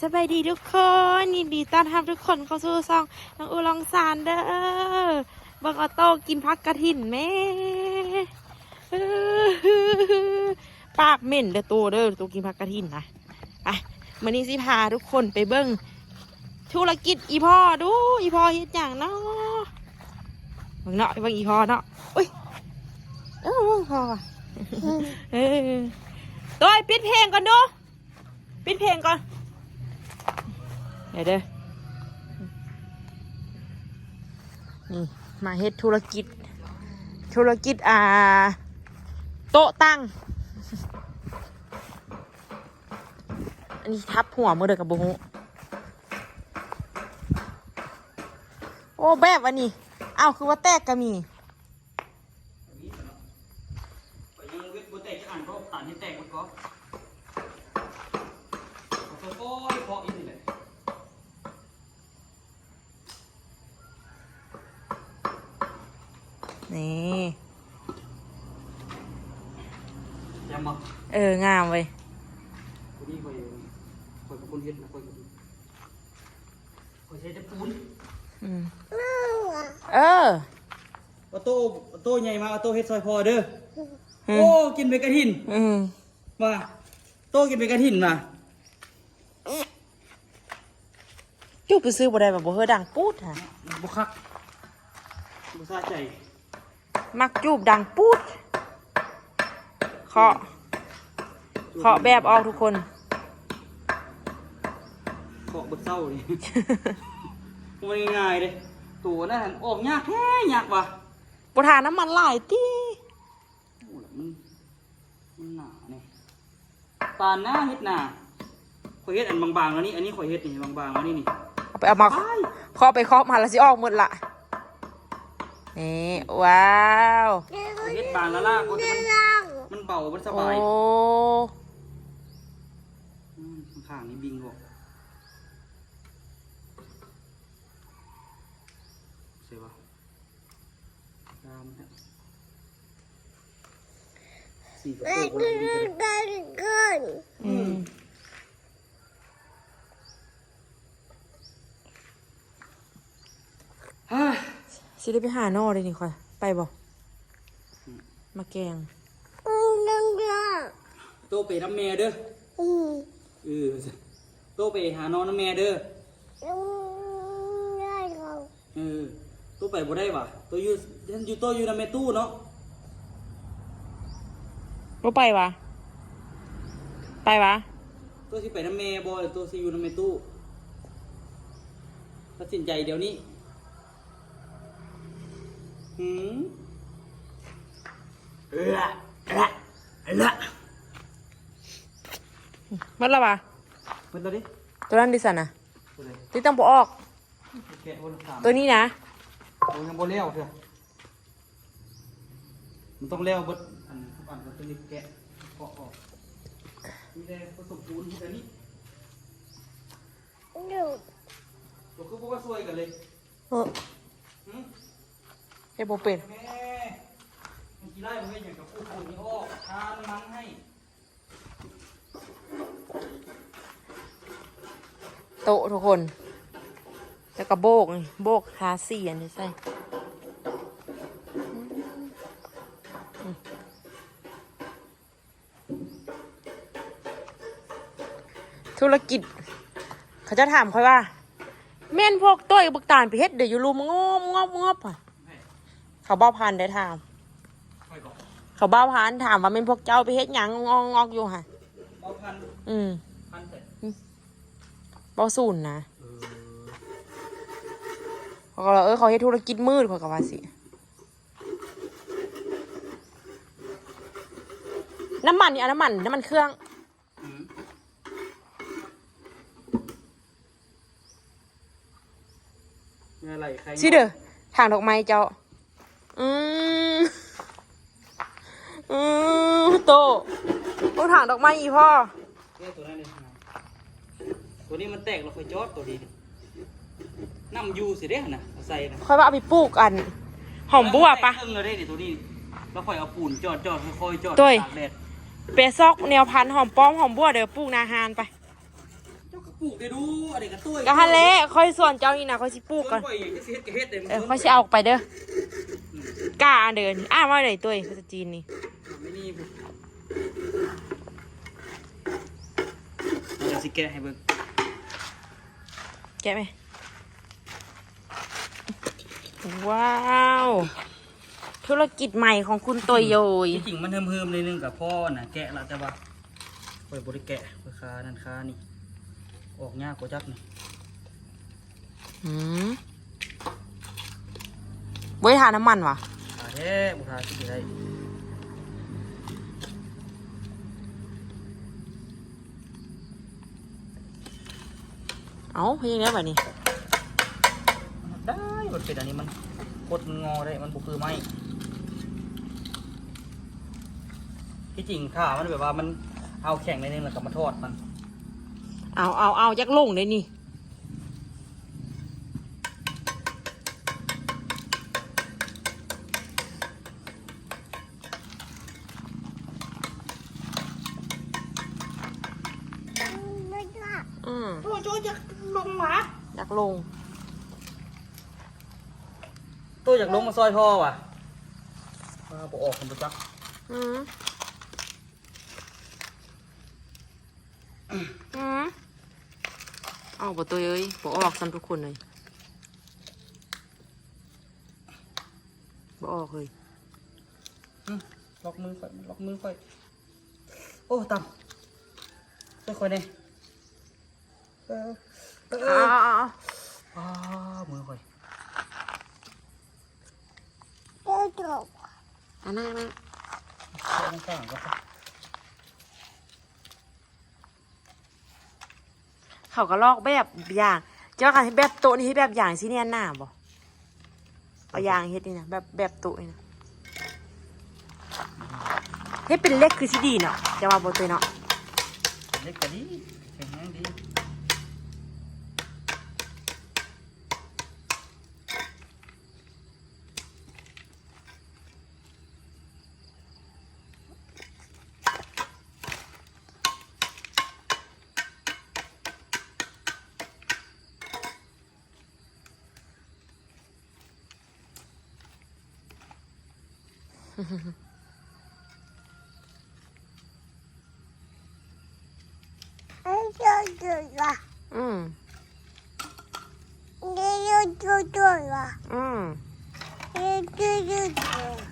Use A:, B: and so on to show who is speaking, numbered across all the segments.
A: สบายดีทุกคนยินดีต้อนรับทุกคนเข้าสู่ช่องน้องอูลองซานเด้อบังออโต้กินพักกระถินแม่ปากเหม็นเด้อตัวกินพักกระถินนะไปมื้อนี้สิพาทุกคนไปเบิ่งธุรกิจอีพ่อดูอีพ่อเฮ็ดหยังเนาะเบิ่งเนาะไปเบิ่งอีพ่อเนาะอุ้ยพ่อว่ะตัวปิดเพลงก่อนดูปิดเพลงก่อนเดี๋ยวนี่มาเฮ็ดธุรกิจโต๊ะตั้งอันนี้ทับหัวมือเด็กกับบุหุโอ้แบบอันนี้อ้าวคือว่าแตกก็มีนี่งามเว้ยคนนี้คอยกับคนเฮ็ดนะคอยใช้แต่ปูนเอาโต้ใหญ่มาเอาโต้เฮ็ดซอยพอเด้อโอ้กินไปกระถินมาโต้กินไปกระถินมาจุ๊บไปซื้อบ่ได้แบบบ่เฮอดังปูดฮะบ่คักบ่ซาใจมักจูบดังปูดเคาะแบบออกทุกคนเคาะบนเศร้าเลยมันง่ายเลยตัวนั่นออกยากแค่ยากว่ะปทานน้ำมันหลายตีมันหนาเนี่ยปานหน้าเฮ็ดหนาข่อยเฮ็ดอันบางๆแล้วนี่อันนี้ข่อยเฮ็ดนี่บางๆแล้วนี่เอามาเคาะมาแล้วสิออกหมดละนี่ว้าวเฮ็ดบางแล้วล่ะมันเบามันสบายข้างนี้บิงบอกเสียวะดามฮะสี่กับตัวสิได้ไปหานอเลยนี่ค่อยไปบอกมาแกงโตไปน้ำแม่เด้อโตไปหานอนน้ำแม่เด้อโตไปบ่ได้ว่ะโตอยู่น้ำแม่ตู้เนาะบ่ไปวะโตสิไปน้ำแม่บ่โตสิอยู่น้ำแม่ตู้ตัดสินใจเดี๋ยวนี้มันละวะมันตัวนี้ตัวนั้นดิสันนะที่ต้องปออกตัวนี้นะตัวยังโบเลี้ยวเถอะมันต้องเลี้ยวบดอันทุกอันตัวนี้แกะออกนี่ได้ผสมปูนที่นี้ตัวคือพวกว่าซวยกันเลยเฮ้ยโบเป็นมันกี่ไร่มันไม่อย่างกับปูนนี่ออกทาน้ำมันให้โต๊ะทุกคนแล้วก็โบกทาสีอันนี้ใส่ธุรกิจเขาจะถามค่อยว่าแม่นพวกต้อยบักตาลไปเฮ็ดเดี๋ยวอยู่รูมงอบอ่ะเขาบ้าพันได้ถามเขาบ้าพันถามว่าแม่นพวกเจ้าไปเฮ็ดหยังงอกอยู่ค่ะบ้าพันบ้าศูนย์นะเขาเฮ็ดธุรกิจมืดเขากับว่าสิน้ำมันนี่เอาน้ำมันเครื่องสิเด้อทางดอกไม้เจ้าโตทางดอกไม้อีพ่อตัวนี้มันแตกเราค่อยจอดตัวดีน้ำยูสิเด้นะเอาใส่นะค่อยว่าเอาไปปลูกอันหอมบัวปะเราได้ดิตัวนี้แล้วค่อยเอาปูนจอดค่อยจอดตากแดดเปซอกแนวพันธุ์หอมป้อมหอมบัวเดี๋ยวปลูกนาฮานไป
B: ป ปลูกได้ดูอะไรกันตัว
A: กะฮันเละค่อยส่วนเจ้านี่นะค่อยสิปลูกก่อน ค่อยสิเอาออกไปเด้อกล้าเดินมาเลยตัวภาษาจีนนี่
B: ไม่นี่เดี๋ยวสิแกะให้เบิ่ง
A: แกะไหมว้าวธุรกิจใหม่ของคุณตัวโยย
B: จริงมันเฮิมๆเลยนึงกับพ่อน่ะแกะละแต่ว่าไปบริแกะไปคานั่นคานี่ออกยากกว่าจักนี่
A: ไว้ทาน้ำมันวะ
B: ขาแท้บุทาสิได้
A: เอาเพียงนี้แบบนี้
B: ได้มันเป็นอันนี้มันโคตรงอได้มันบุคือไม้ที่จริงถ้ามันแบบว่ามันเอาแข็งในนึงแล้วก็มาทอดมัน
A: เอายักลงเลยนี่โอ้ยอยากลงหมาอยากลง
B: ตัวอยากลงมาซอยพ่อว่ะปออกคนประจัก
A: เอาบ่ตัวเอ้ยบ่ออกซ้ำทุกคนเลยบ่ออกเลย
B: ล็อกมือค่อยโอ้ต่ำค่อยๆเนี่ยมือค่อย
A: อันนั้น
B: ข้างๆก็
A: เขาก็ลอกแบบอย่างเจ้ากันให้แบบโต๊ะนี่ให้แบบอย่างสิเนี่ยหน้าบ่เอาอย่างเฮ็ดนี่นะแบบโต๊ะนี่นะเฮ็ดเป็นเล็กคือสิดีเนาะจะว่าบ่ตัวเนาะ
B: เล็กกว่านี้แข็งแรงดี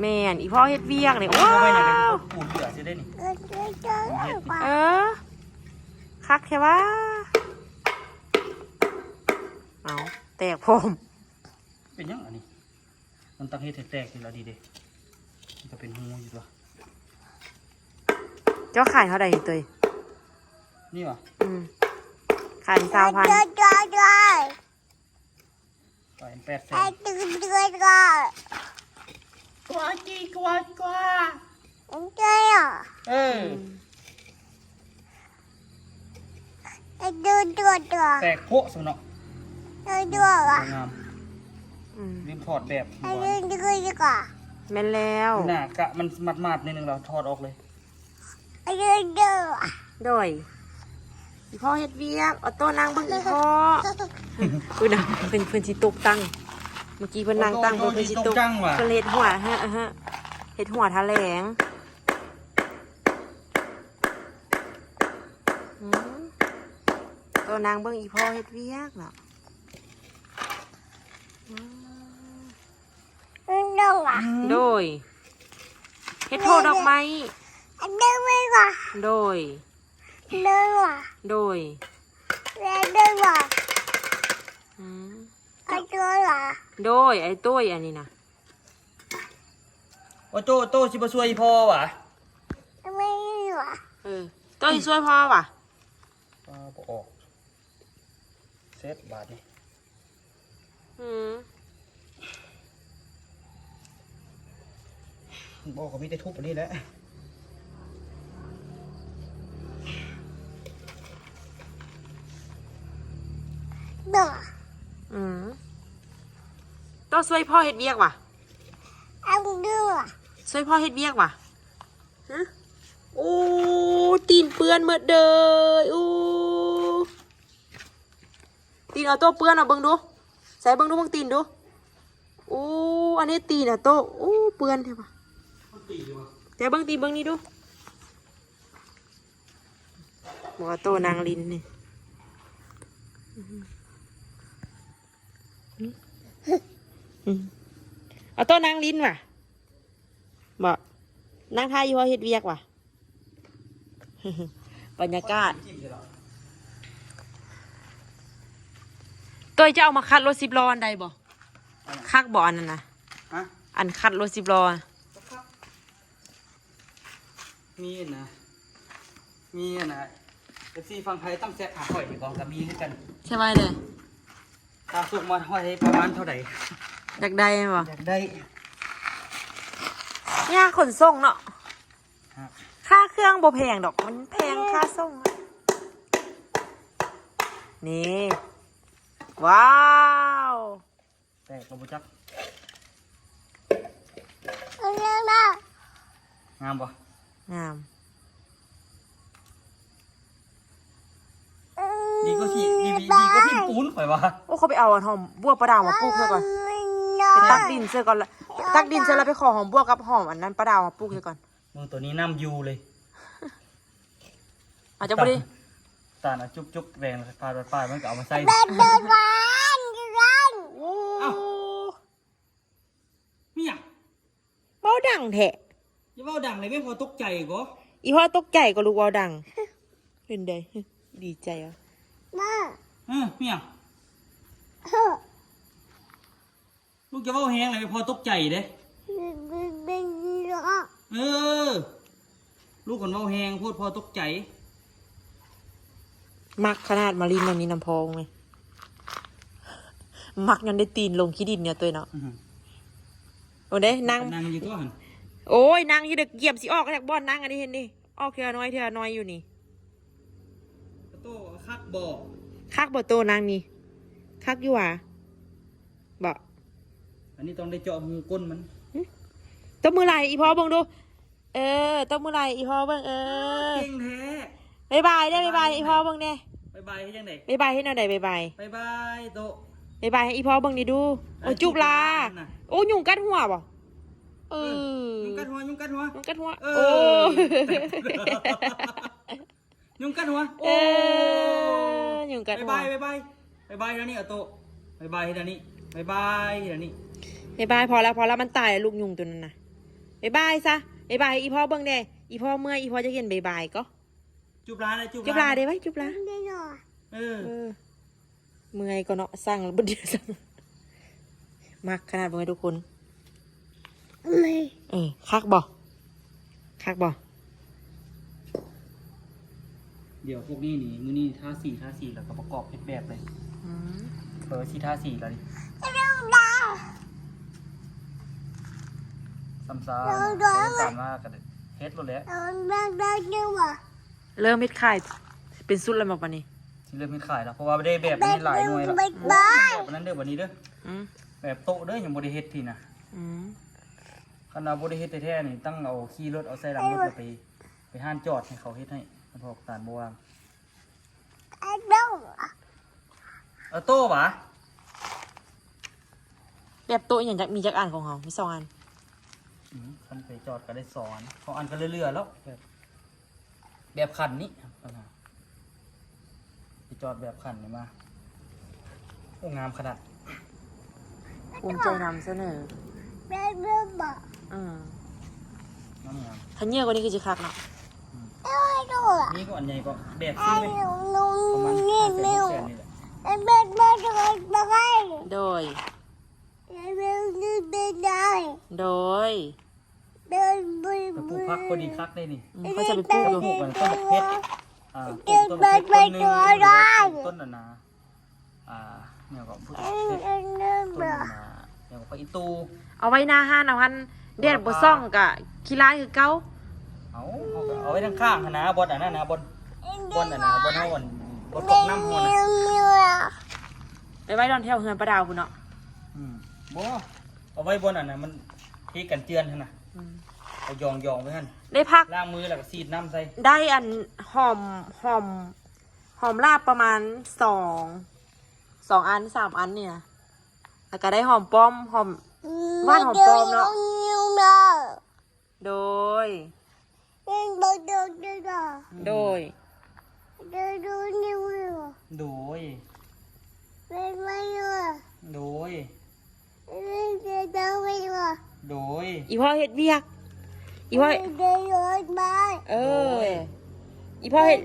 A: แม่นอีพ่อเฮ็ดเวียกเลยว้าว
B: ปูเหลือจะได้นี่
A: คักแค่ว่าเอาแตกพร้อม
B: เป็นยังอันนี้มันตั้งเฮ็ดแตกอยู่แล้วดีเด้มันก็เป็นหูอยู่ตัว
A: เจ้าขายเท่าใดตัว
B: นี่วะ
A: ขาย20,000
B: ไป800,000กว่าแตกโพะสุดเนาะงามรีบถอดแบบ
A: แม่นแล้ว
B: หน้ากะมันมัดๆนิดนึงเราถอดออกเลย
A: โดยอีพ่อเฮ็ดเวียกออโต้นั่งเบิ่งอีพ่อคือนะเป็นเพิ่นสิตกตั้งเมื่อกี้เพิ่นนั่งตั้งเพิ่นสิตกเพิ่นเฮ็ดหัวฮะเฮ็ดหัวทะแหลงตัวนางเบิ่งอีพ่อเฮ็ดเวียกเนาะโดยเฮ็ดโทดอกไม้โดยโดยโดยไอ้ตุ้ยอันนี้นะ
B: ว่าโตสิบ่ช่วยพ่อวะ
A: ตุ้ยช่วยพ่อว่ะ
B: บ่ออกเซตบาทนี่บอกก็มีแต่ทุบอันนี้แหละ
A: ต้องช่วยพ่อเฮ็ดเวียกว่ะช่วยพ่อเฮ็ดเวียกว่ะโอ้ตีนเปื้อนหมดเลยโอ้ ตีนออโต้เปื้อนเอาเบิ่งดูใส่เบิ่งดูเบิ่งตีนดูโอ้อันนี้ตีนออโต้โอ้เปื้อนใช่ปะแต่เบิ่งตีนเบิ่งนี่ดูบอกออโต้นางลินนี่ออโต้นางลินว่ะบอกนางทายอยู่ว่าเฮ็ดเวียกว่ะ บรรยากาศตัวจะเอามาคัดรถ10 ล้ออันใดบ่คักบ่อันนั้นนะ
B: ฮะ
A: อันคัดรถ10 ล้ออะ
B: มีนะมีนะเอฟซีฟังไทยตั้งแซ่หาหอยดีกว่ากับมีด้วยกัน
A: ใช่ไหมเลย
B: ตาสุกมาหอยประมาณเท่าไหร่
A: อยากได้ไหมบ่
B: อยากได้
A: ยากขนส่งเนาะ
B: ครับ
A: ค่าเครื่องบ่แพงดอกมันแพงค่าส่งอะนี่ว้าว
B: แต่กระบุจักงามปะ
A: งาม
B: ดีก็ที่ดีก็ที่ปูนข่อยวะ
A: โอ้เขาไปเอาหอมบัวประดาวมาปลูกเสียก่อนไปตักดินเสียก่อนละตักดินเสร็จแล้วไปขอหอมบัวกับหอมอันนั้นประดาวมาปลูกเสียก่อน
B: มึงตัวนี้น้ำยูเลย
A: อาจจะบ่ได้
B: ตาลจุ๊บแรงปลายมันก็เอามาใส่
A: โอ้
B: มีอย่าง
A: เบาดังแท้
B: อย่าเบาดังเลยไม่พอตกใจก็
A: อีพ่อตกใจก็ลูกเบาดังเป็นไดดีใจอ่ะ
B: มีอย่างลูกจะเบาแห้งเลยไม่พอตกใจเด้เออลูกคนเบาแห้งพูดพอตกใจ
A: มักขนาดมาลินตรงนี้น้ำพองเลยมักยันได้ตีนลงขี้ดินเนี่ยตัวเนาะโอ้เด้นั่ง
B: นั่งอยู่ตัวหัน
A: โอ้ยนั่งอยู่เด็กเหยียบสิออกจากบ่อนนั่งอันนี้เห็นดิออกเถื่อน้อยอยู่นี่
B: โตคักบอก
A: คักบ่โตนางนี่คักอยู่ว่ะบ่
B: อันนี้ต้องได้เจาะหูก้นมัน
A: ตบมือไหลอีพ่อเบิ่งดูตบมือไหลอีพ่อเบิ่ง
B: เก่งแท้
A: บ๊ายบายเด้บ๊ายบายอีพ่อเบิ่งเด้
B: บายบายให้ยังไง
A: บ๊ายบายให้หน่อยได้บ๊ายบาย
B: บายบายโต
A: บ๊ายบายให้อีพ่อเบิ่งนี่ดูโอ้จุบลาโอ้ยุงกัดหัวบ่
B: ยุงกัดหัวยุงกัดหัว
A: ยุงกัดหัว
B: เออ
A: โอ้
B: ยุงกัดหัว
A: ยุงกัดหัว
B: บายบายแล้วนี่โตบายบายให้ดานี่บายบายให้ดานี่
A: บ๊ายบายพอแล้วมันตายแล้วลูกยุงตัวนั้นน่ะบ๊ายบายซะบ๊ายบายอีพ่อเบิ่งเด้อีพ่อเมื่อยอีพ่อจะเห็นบ๊ายบายก็
B: จุบลาเลย
A: จุบลาได้ไหมจุบลา
B: เออ
A: เมื่อยก็เนาะสั่งแล้วบ่เดียวสั่งมักขนาดบ่ให้ทุกคนคักบ่
B: เดี๋ยวพวกนี้นี่มือนี่ท่าสี่แล้วก็ประกอบเป็นแบบเลยที่ท่าสี่แล้วดิซ้ำๆตามมากันเฮ็ดหมดแล้ว
A: เริ่มเฮ็ดขายเป็นสุดแล้วมาปะนี่
B: ที่เริ่มมีขายแล้วเพราะว่าไม่ได้แบบนี้หลายหน่วยแล้วแบบนั้นเด้อวันนี้เด้อ
A: อืม
B: แบบโต๊ะเด้อยังบริเฮ็ดทีนะ
A: อืม
B: ขนาดบริเฮ็ดแท้ๆนี่ตั้งเอาขี่รถเอาใส่หลังรถแล้วไปห้านจอดให้เขาเฮ็ดให้มันพอกตานบวางโต๊ะปะ
A: แบบโต๊ะอย่างมีจักอันของเขามี2 อัน
B: คันไปจอดก็ได้2 อัน2 อันก็เรื่อยๆแล้วแบบคันนี้ไปจอดแบบคันนี่มาโอ้งามขนาด
A: ภูมิใจนำเสนอ
B: น้ำงาม
A: ถ้าเงี้ยกว่านี้คือจะคักเนาะ
B: นี่ก็อันใหญ่ก็แบบซื้อไหมประมาณ500,000 นี่แหละ
A: โดย
B: แต่ปลูกพักพอดีคักได้นี่
A: เขาจะไปปลูกอยู่
B: ปลูกมันต้นเพชรปลูกต้นเพชรต้นหนึ่งต้นน่ะนะเนี่ยก็พืชต้นน่ะเนี่ยก็อีตู
A: เอาไว้หน้าห้านเอาพันแดดบ่ซ่องกะขี้ร้ายคือเก่า
B: เอาไว้ข้างๆนะบนอันนั้นนะบนอันนะบนห้องบนตกน้ำหัวนะ
A: ไปไว้ดอนแถวเฮือนประดาวพุ่นเนาะ
B: บ่เอาไว้บนอันนั้นมันเทกันเจือนหั่นน่ะเอายองไว้หั่น
A: ได้พัก
B: ล้างมือแล้วก็ฉีดน้ำใส่
A: ได้อันหอมลาบประมาณ2 2 อัน 3 อันนี่นะแล้วก็ได้หอมป้อมหอมว่านหอมป้อมเนาะโดย โดย
B: โดย โดย โดย
A: อีพ่อเฮ็ดเวียก อีพ่อเออ อีพ่อเฮ็ด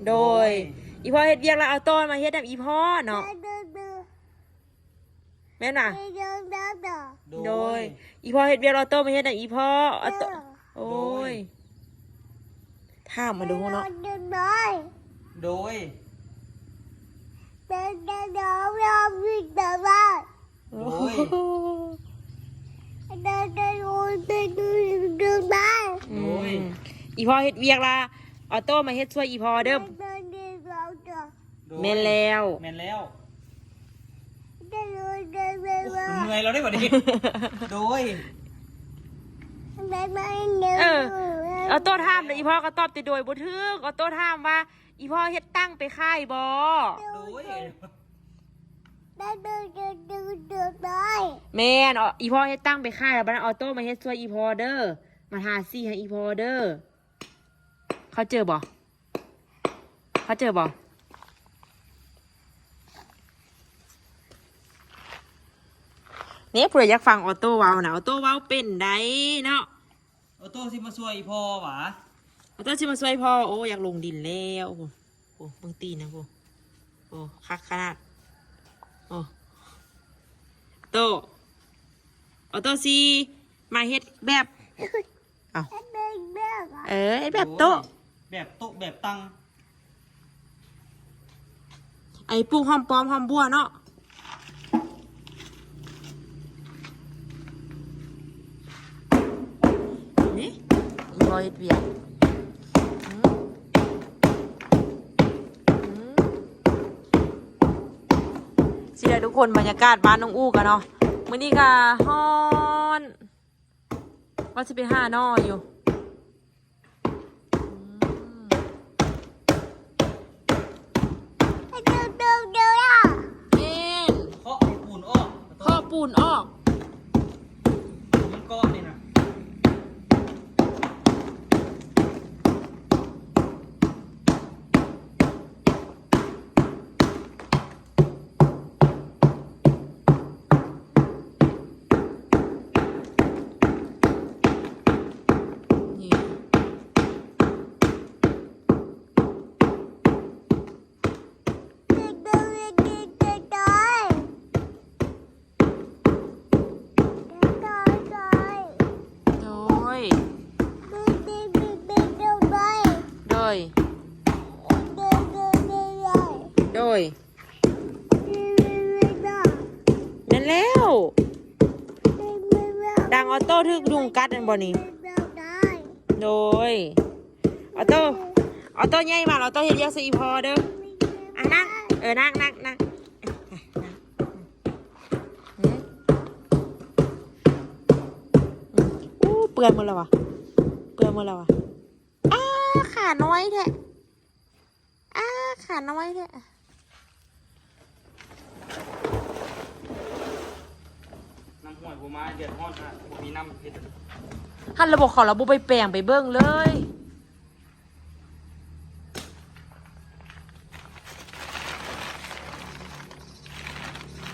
A: โดย อีพ่อเฮ็ดเวียกแล้วเอาต้นมาเฮ็ดแบบอีพ่อเนาะแม่นน่ะ โดย อีพ่อเฮ็ดเวียกแล้วเอาต้นมาเฮ็ดแบบอีพ่อเอาต้นโอ้ยถามมาดูเนาะ
B: โดย
A: โอ้โหอืมอีพ่อเฮ็ดเวียกละเอาโต้มาเฮ็ดช่วยอีพ่อเด้อแม่นแล้ว
B: แม่นแล้วเหนื่อยเราได้บ่ดิโดย
A: เออเอาโต้ถามเลยอีพ่อก็ตอบแต่โดยบ่ถึกเอาโต้ถามว่า อีพ่อเฮ็ดตั้งไปค่ายบ่
B: โดย
A: แม่นเอาอีพ่อเฮ็ดตั้งไปค่ายแล้วบัดนั้นเอาโต้มาเฮ็ดช่วยอีพ่อเด้อมาหาซี่ให้อีพ่อเด้อเขาเจอบ่เขาเจอบ่เนี่ยเผื่ออยากฟังออโต้เว้านะออโต้เว้าเป็นได้เนาะ
B: เอาโต้สิมาช่วยอีพ่อหวะ
A: ออโต้ชิมาช่วยพ่อโอ้อยากลงดินแล้วโอ้โหเบิ่งตีนนะโอ้คักขนาดโอ้โต้ออโต้สิมาเฮ็ดแบบเอาเฮ็ดแบบโต๊ะ
B: แบบโต๊ะแบบตัง
A: ไอ้ปลูกหอมปอมหอมบัวเนาะนี่อีบอยเฮ็ดเวียกสิได้ทุกคนบรรยากาศบ้านน้องอู้กันเนาะมื้อนี้ก็ฮ้อนว่าสิไปหาน้ออยู่
B: เคาะให้ปูนออก
A: ข้อปูนออก
B: มันก้อนนี่นะ
A: นี่โดยโดยโดยนั่นแล้ว ดังออโต้ทึกยุงกัดอันบ่นี่โดยออโต้ใหญ่มาออโต้เฮ็ดเยอะสิอีพอเด้ออ่ะนั่งนั่งอู้เปื่อนหมดแล้ววะอ้าขาน้อยแท้ขาน้อยแท้
B: น้ำห้วยบัวไม้เดือดร้อนนะบ่มีน้ำเฮ็ด
A: หันระบบเขาระบบไปแปลงไปเบิ้งเลย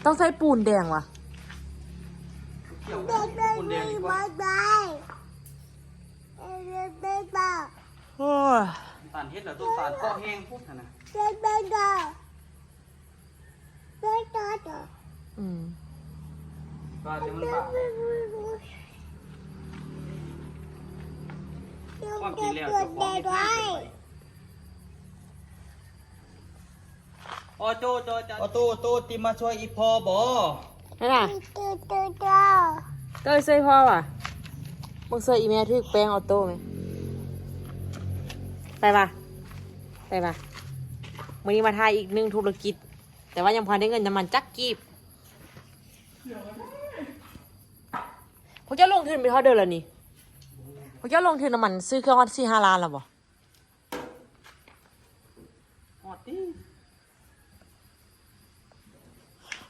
A: ต้องใช้ปูนแดงว่ะ
B: เกี่ยวปูนแดงดีกว่า
A: โอ้ย
B: ตาลเฮ็ดแล้วต้นตาลก็แห้งพุกนะ
A: อืม
B: ก็จะมันบาดความจริงแล้วเจ้าของเฮ็ดให้เสร็จไปโตติมาช่วยอีพ่อบ่
A: นั่นน่ะเต้ยเซยพ่อว่ะมึงเซยอีแม่ทึกแป้งออโต้ไหมไปป่ะวันนี้มาทายอีกหนึ่งธุรกิจ แต่ว่ายังพอได้เงินน้ำมันจักกีบพวกเจ้าลงทุนไปเท่าเดิมแล้วนี่พวกเจ้าลงทุนน้ำมันซื้อเครื่องวัด4-5 ล้านแล้วบ่
B: ฮอดติ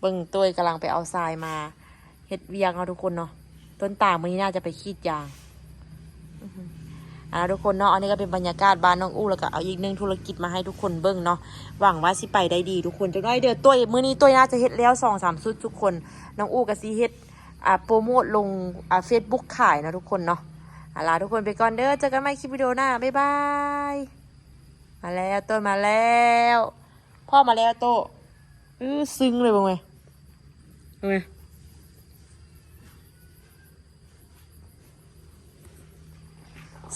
A: เบิ่งตัวกำลังไปเอาทรายมาเฮ็ดเวียงเอาทุกคนเนาะต้นตาลมื้อนี้น่าจะไปขีดยางทุกคนเนาะอันนี้ก็เป็นบรรยากาศบ้านน้องอู้แล้วก็เอาอีกหนึ่งธุรกิจมาให้ทุกคนเบิ่งเนาะหวังว่าสิไปได้ดีทุกคนจังได้เดือตัวมื้อนี้ตัวน่าจะเฮ็ดแล้ว2-3ชุดทุกคนน้องอู้ก็สิเฮ็ดโปรโมทลงFacebook ขายนะทุกคนเนาะลาทุกคนไปก่อนเด้อเจอกันใหม่คลิปวิดีโอหน้าบ๊ายบายมาแล้วต้นมาแล้วพ่อมาแล้วโตซึ้งเลยบ้างไหมบ้างไหม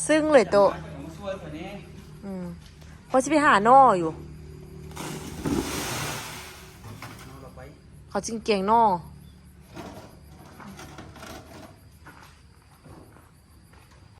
A: ซึ้งเลยโตเพราะจะไปหาหน่ออยู่เขาจริงเก่งหน่อ